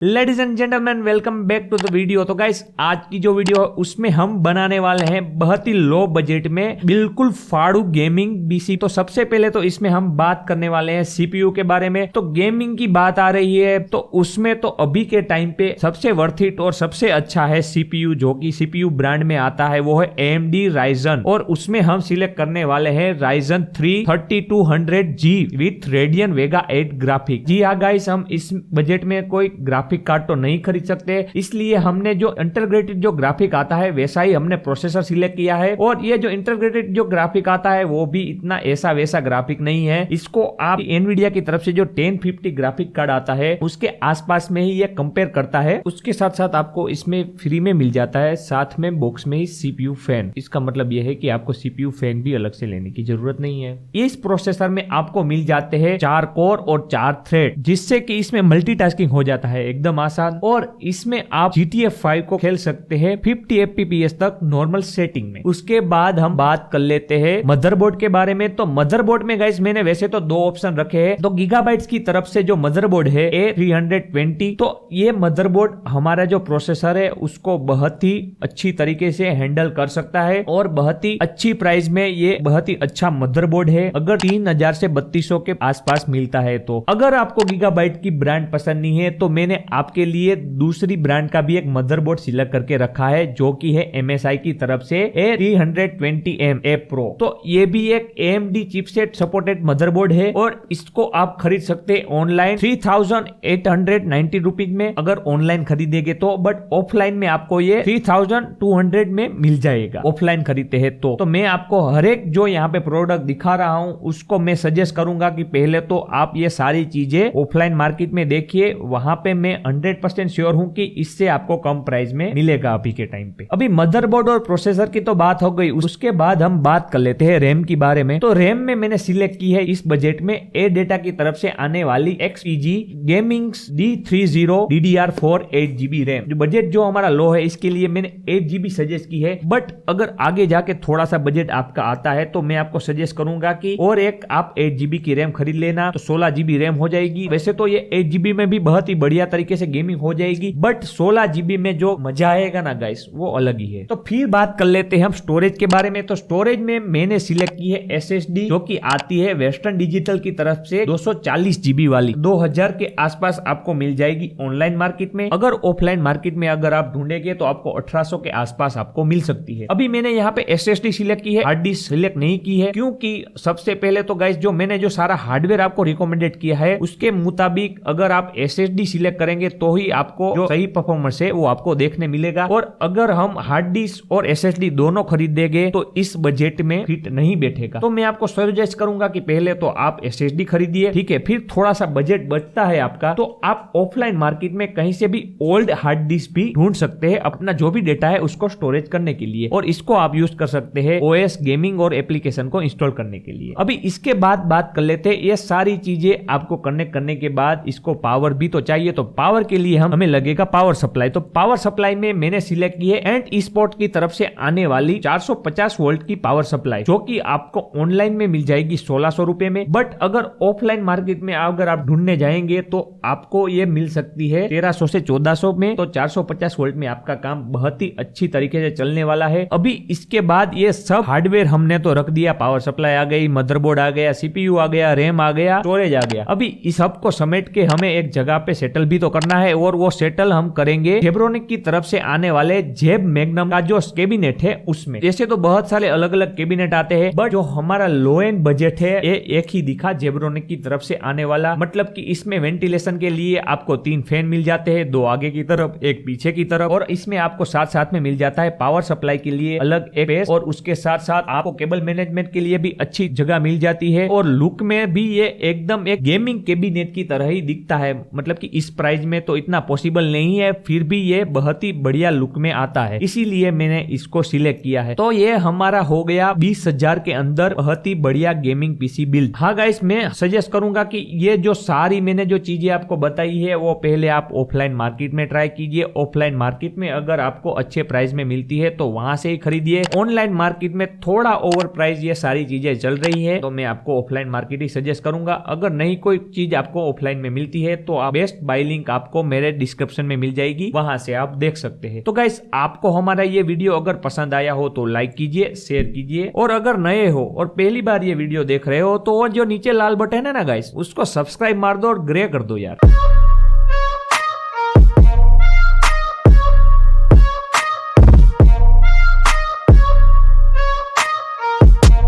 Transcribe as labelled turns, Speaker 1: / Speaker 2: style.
Speaker 1: Ladies and gentleman, welcome back to the video. तो guys, आज की जो वीडियो है उसमें हम बनाने वाले हैं बहुत ही लो बजट में बिल्कुल फाड़ू गेमिंग पीसी। तो सबसे पहले तो इसमें हम बात करने वाले हैं सीपीयू के बारे में। तो गेमिंग की बात आ रही है तो उसमें तो अभी के टाइम पे सबसे वर्थ इट और सबसे अच्छा है सीपीयू, जो कि सीपीयू ब्रांड में आता है, वो है AMD Ryzen। और उसमें हम सिलेक्ट करने वाले हैं Ryzen 3 3200G with Radeon Vega 8 graphic. जी हाँ गाइस, हम इस बजट में कोई ग्राफिक कार्ड तो नहीं खरीद सकते, इसलिए हमने जो इंटीग्रेटेड जो ग्राफिक आता है वैसा ही हमने प्रोसेसर सिलेक्ट किया है। और ये जो इंटीग्रेटेड जो ग्राफिक आता है वो भी इतना ऐसा वैसा ग्राफिक नहीं है। इसको आप एनवीडिया की तरफ से जो 1050 ग्राफिक कार्ड आता है उसके आसपास में ही ये कंपेयर करता है। उसके साथ साथ आपको इसमें फ्री में मिल जाता है साथ में बॉक्स में ही सीपीयू फैन। इसका मतलब यह है कि आपको सीपीयू फैन भी अलग से लेने की जरूरत नहीं है। इस प्रोसेसर में आपको मिल जाते हैं 4 कोर और 4 थ्रेड, जिससे कि इसमें मल्टीटास्किंग हो जाता है एकदम आसान। और इसमें आप GTA 5 को खेल सकते हैं 50 FPS तक नॉर्मल सेटिंग में। उसके बाद हम बात कर लेते हैं मदरबोर्ड के बारे में। तो मदरबोर्ड में गाइस मैंने वैसे तो 2 ऑप्शन रखे हैं। तो गीगाबाइट्स की तरफ से जो मदरबोर्ड है A320, तो ये मदरबोर्ड हमारा जो प्रोसेसर है उसको बहुत ही अच्छी तरीके से हैंडल कर सकता है और बहुत ही अच्छी प्राइस में ये बहुत ही अच्छा मदरबोर्ड है। अगर 3000 से 3200 के आसपास मिलता है तो अगर आपको गीगाबाइट की ब्रांड पसंद नहीं है तो मैंने आपके लिए दूसरी ब्रांड का भी एक मदरबोर्ड सिलेक्ट करके रखा है, जो कि है MSI की तरफ से A320M A Pro। तो ये भी एक AMD चिपसेट सपोर्टेड मदरबोर्ड है और इसको आप खरीद सकते हैं ऑनलाइन 3890 रुपीज में अगर ऑनलाइन खरीदेंगे तो, बट ऑफलाइन में आपको ये 3200 में मिल जाएगा ऑफलाइन खरीदते हैं तो मैं आपको हर एक जो यहाँ पे प्रोडक्ट दिखा रहा हूँ उसको मैं सजेस्ट करूंगा कि पहले तो आप ये सारी चीजें ऑफलाइन मार्केट में देखिए। वहां पे मैं 100% श्योर हूं कि इससे आपको कम प्राइस में मिलेगा अभी के टाइम पे। अभी मदरबोर्ड और प्रोसेसर की तो बात हो गई, उसके बाद हम बात कर लेते हैं रैम की बारे में। तो रैम में मैंने सिलेक्ट की है इस बजट में एडेटा की तरफ से आने वाली XPG gaming D30 DDR4 8GB RAM. जो बजट जो हमारा लो है इसके लिए मैंने 8GB सजेस्ट की है, बट अगर आगे जाके थोड़ा सा बजट आपका आता है तो मैं आपको सजेस्ट करूंगा कि और एक आप 8GB की रैम खरीद लेना, तो 16GB रैम हो जाएगी। वैसे तो ये 8GB में भी बहुत ही बढ़िया तरीके से गेमिंग हो जाएगी, बट 16GB में जो मजा आएगा ना गाइस वो अलग ही है। तो फिर बात कर लेते हैं हम स्टोरेज के बारे में। तो स्टोरेज में मैंने सिलेक्ट की है SSD, जो कि आती है वेस्टर्न डिजिटल की तरफ से 240GB वाली, 2000 के आसपास आपको मिल जाएगी ऑनलाइन मार्केट में। अगर ऑफलाइन मार्केट में अगर आप ढूंढेंगे तो आपको 1800 के आसपास आपको मिल सकती है। अभी मैंने यहाँ पे SSD सिलेक्ट की है, हार्ड डिस्क सिलेक्ट नहीं की है, क्योंकि सबसे पहले तो गाइस जो मैंने जो सारा हार्डवेयर आपको रिकमेंडेड किया है उसके मुताबिक अगर आप SSD सिलेक्ट करेंगे तो ही आपको जो सही परफॉर्मेंस है वो आपको देखने मिलेगा। और अगर हम हार्ड डिस्क और SSD दोनों खरीदेंगे तो इस बजट में फिट नहीं बैठेगा। तो मैं आपको सजेस्ट करूंगा कि पहले तो आप SSD खरीदिए, ठीक है। फिर थोड़ा सा बजट बचता है आपका तो आप ऑफलाइन मार्केट में कहीं से भी ओल्ड हार्ड डिस्क भी ढूंढ सकते हैं अपना जो भी डेटा है उसको स्टोरेज करने के लिए, और इसको आप यूज कर सकते हैं OS गेमिंग और एप्लीकेशन को इंस्टॉल करने के लिए। अभी इसके बाद बात कर लेते हैं, ये सारी चीजें आपको कनेक्ट करने के बाद इसको पावर भी तो चाहिए। तो पावर के लिए हमें लगेगा पावर सप्लाई। तो पावर सप्लाई में मैंने सिलेक्ट की है एंड स्पॉट की तरफ से आने वाली 450 वोल्ट की पावर सप्लाई, जो कि आपको ऑनलाइन में मिल जाएगी 1600 रुपए में, बट अगर ऑफलाइन मार्केट में अगर आप ढूंढने जाएंगे तो आपको ये मिल सकती है 1300 से 1400 में। तो 450 वोल्ट में आपका काम बहुत ही अच्छी तरीके से चलने वाला है। अभी इसके बाद ये सब हार्डवेयर हमने तो रख दिया, पावर सप्लाई आ गई, मदरबोर्ड आ गया, CPU आ गया, रैम आ गया, स्टोरेज आ गया। अभी इस सबको समेट के हमें एक जगह पे सेटल भी तो करना है, और वो सेटल हम करेंगे जेब्रोनिक की तरफ से आने वाले जेब मैग्नम का जो कैबिनेट है उसमें। जैसे तो बहुत सारे अलग अलग कैबिनेट आते हैं, बट जो हमारा लो एंड बजट है ये एक ही दिखा जेब्रोनिक की तरफ से आने वाला। मतलब कि इसमें वेंटिलेशन के लिए आपको 3 फैन मिल जाते हैं, 2 आगे की तरफ एक पीछे की तरफ, और इसमें आपको साथ साथ में मिल जाता है पावर सप्लाई के लिए अलग एक स्पेस, और उसके साथ साथ आपको केबल मैनेजमेंट के लिए भी अच्छी जगह मिल जाती है। और लुक में भी ये एकदम एक गेमिंग कैबिनेट की तरह ही दिखता है। मतलब कि इस प्राइस में तो इतना पॉसिबल नहीं है, फिर भी ये बहुत ही बढ़िया लुक में आता है, इसीलिए मैंने इसको सिलेक्ट किया है। तो ये हमारा हो गया 20,000 के अंदर बहुत ही बढ़िया गेमिंग पीसी बिल्ड। हाँ गाइस, मैं सजेस्ट करूंगा कि ये जो सारी मैंने जो चीजें आपको बताई है वो पहले आप ऑफलाइन मार्केट में ट्राई कीजिए। ऑफलाइन मार्केट में अगर आपको अच्छे प्राइस में मिलती है तो वहां से ही खरीदिए। ऑनलाइन मार्केट में थोड़ा ओवर प्राइस ये सारी चीजें चल रही है, तो मैं आपको ऑफलाइन मार्केट ही सजेस्ट करूंगा। अगर नहीं कोई चीज आपको ऑफलाइन में मिलती है तो आप बेस्ट बाय लिंक लिंक आपको मेरे डिस्क्रिप्शन में मिल जाएगी, वहां से आप देख सकते हैं। तो गाइस आपको हमारा ये वीडियो अगर पसंद आया हो तो लाइक कीजिए, शेयर कीजिए, और अगर नए हो और पहली बार ये वीडियो देख रहे हो तो वो जो नीचे लाल बटन है ना गाइस, उसको सब्सक्राइब मार दो और ग्रे कर दो यार।